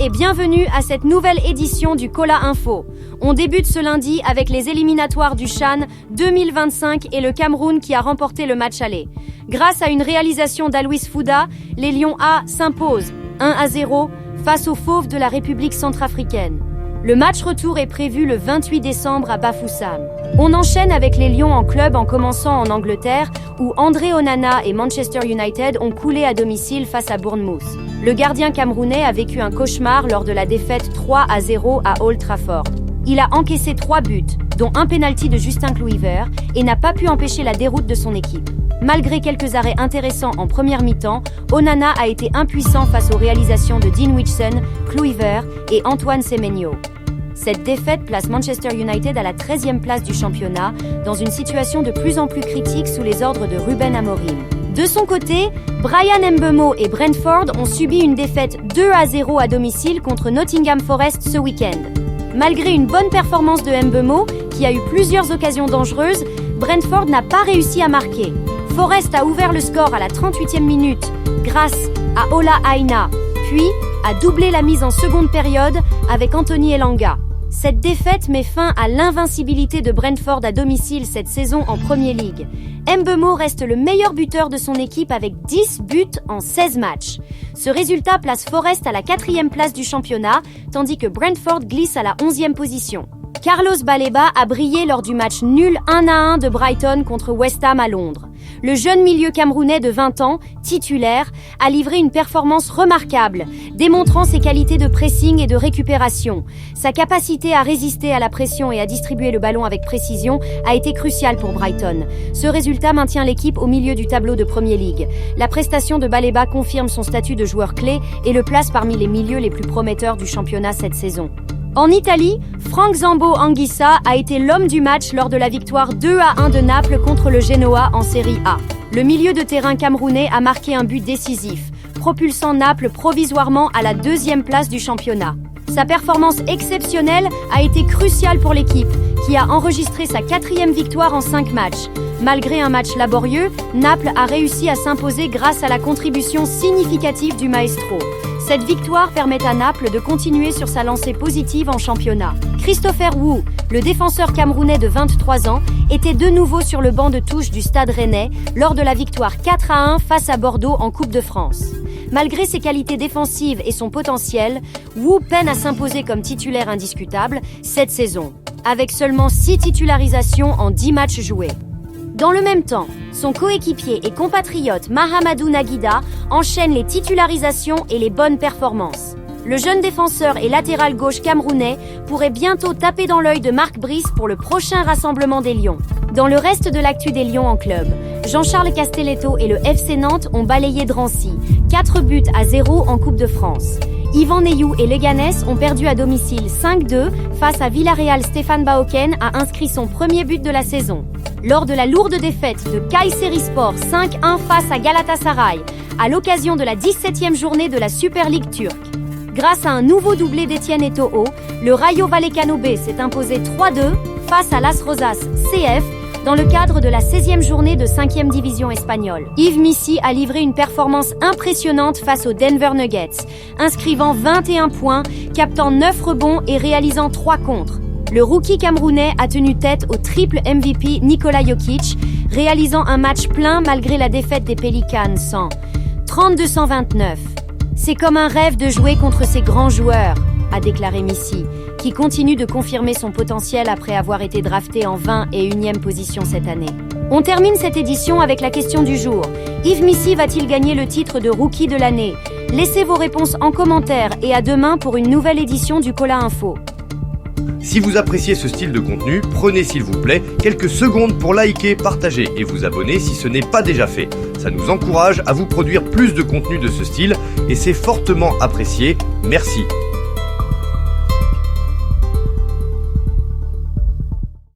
et bienvenue à cette nouvelle édition du Cola Info. On débute ce lundi avec les éliminatoires du CHAN 2025 et le Cameroun qui a remporté le match aller. Grâce à une réalisation d'Alois Fouda, les Lions A s'imposent 1-0 face aux Fauves de la République centrafricaine. Le match retour est prévu le 28 décembre à Bafoussam. On enchaîne avec les Lions en club en commençant en Angleterre où André Onana et Manchester United ont coulé à domicile face à Bournemouth. Le gardien camerounais a vécu un cauchemar lors de la défaite 3-0 à Old Trafford. Il a encaissé 3 buts, dont un pénalty de Justin Kluivert, et n'a pas pu empêcher la déroute de son équipe. Malgré quelques arrêts intéressants en première mi-temps, Onana a été impuissant face aux réalisations de Dean Huijsen, Kluivert et Antoine Semenyo. Cette défaite place Manchester United à la 13e place du championnat, dans une situation de plus en plus critique sous les ordres de Ruben Amorim. De son côté, Bryan Mbeumo et Brentford ont subi une défaite 2-0 à domicile contre Nottingham Forest ce week-end. Malgré une bonne performance de Mbeumo, qui a eu plusieurs occasions dangereuses, Brentford n'a pas réussi à marquer. Forest a ouvert le score à la 38e minute grâce à Ola Aina, puis a doublé la mise en seconde période avec Anthony Elanga. Cette défaite met fin à l'invincibilité de Brentford à domicile cette saison en Premier League. Mbeumo reste le meilleur buteur de son équipe avec 10 buts en 16 matchs. Ce résultat place Forest à la 4e place du championnat, tandis que Brentford glisse à la 11e position. Carlos Baleba a brillé lors du match nul 1-1 de Brighton contre West Ham à Londres. Le jeune milieu camerounais de 20 ans, titulaire, a livré une performance remarquable, démontrant ses qualités de pressing et de récupération. Sa capacité à résister à la pression et à distribuer le ballon avec précision a été cruciale pour Brighton. Ce résultat maintient l'équipe au milieu du tableau de Premier League. La prestation de Baleba confirme son statut de joueur clé et le place parmi les milieux les plus prometteurs du championnat cette saison. En Italie, Franck Zambo Anguissa a été l'homme du match lors de la victoire 2-1 de Naples contre le Genoa en Série A. Le milieu de terrain camerounais a marqué un but décisif, propulsant Naples provisoirement à la 2e place du championnat. Sa performance exceptionnelle a été cruciale pour l'équipe, qui a enregistré sa 4e victoire en 5 matchs. Malgré un match laborieux, Naples a réussi à s'imposer grâce à la contribution significative du maestro. Cette victoire permet à Naples de continuer sur sa lancée positive en championnat. Christopher Wu, le défenseur camerounais de 23 ans, était de nouveau sur le banc de touche du Stade Rennais lors de la victoire 4-1 face à Bordeaux en Coupe de France. Malgré ses qualités défensives et son potentiel, Wu peine à s'imposer comme titulaire indiscutable cette saison, avec seulement 6 titularisations en 10 matchs joués. Dans le même temps, son coéquipier et compatriote Mahamadou Naguida enchaîne les titularisations et les bonnes performances. Le jeune défenseur et latéral gauche camerounais pourrait bientôt taper dans l'œil de Marc Brice pour le prochain rassemblement des Lions. Dans le reste de l'actu des Lions en club, Jean-Charles Castelletto et le FC Nantes ont balayé Drancy, 4-0 en Coupe de France. Yvan Neyou et Leganés ont perdu à domicile 5-2 face à Villarreal. Stéphane Baoken a inscrit son premier but de la saison. Lors de la lourde défaite de Kayserispor 5-1 face à Galatasaray, à l'occasion de la 17e journée de la Super League turque. Grâce à un nouveau doublé d'Etienne Eto'o, le Rayo Vallecano B s'est imposé 3-2 face à Las Rosas CF dans le cadre de la 16e journée de 5e division espagnole. Yves Missi a livré une performance impressionnante face aux Denver Nuggets, inscrivant 21 points, captant 9 rebonds et réalisant 3 contres. Le rookie camerounais a tenu tête au triple MVP Nikola Jokic, réalisant un match plein malgré la défaite des Pelicans 32-129. C'est comme un rêve de jouer contre ces grands joueurs, a déclaré Missi, qui continue de confirmer son potentiel après avoir été drafté en 21e position cette année. On termine cette édition avec la question du jour. Yves Missi va-t-il gagner le titre de rookie de l'année? Laissez vos réponses en commentaire et à demain pour une nouvelle édition du Cola Info. Si vous appréciez ce style de contenu, prenez s'il vous plaît quelques secondes pour liker, partager et vous abonner si ce n'est pas déjà fait. Ça nous encourage à vous produire plus de contenu de ce style et c'est fortement apprécié. Merci.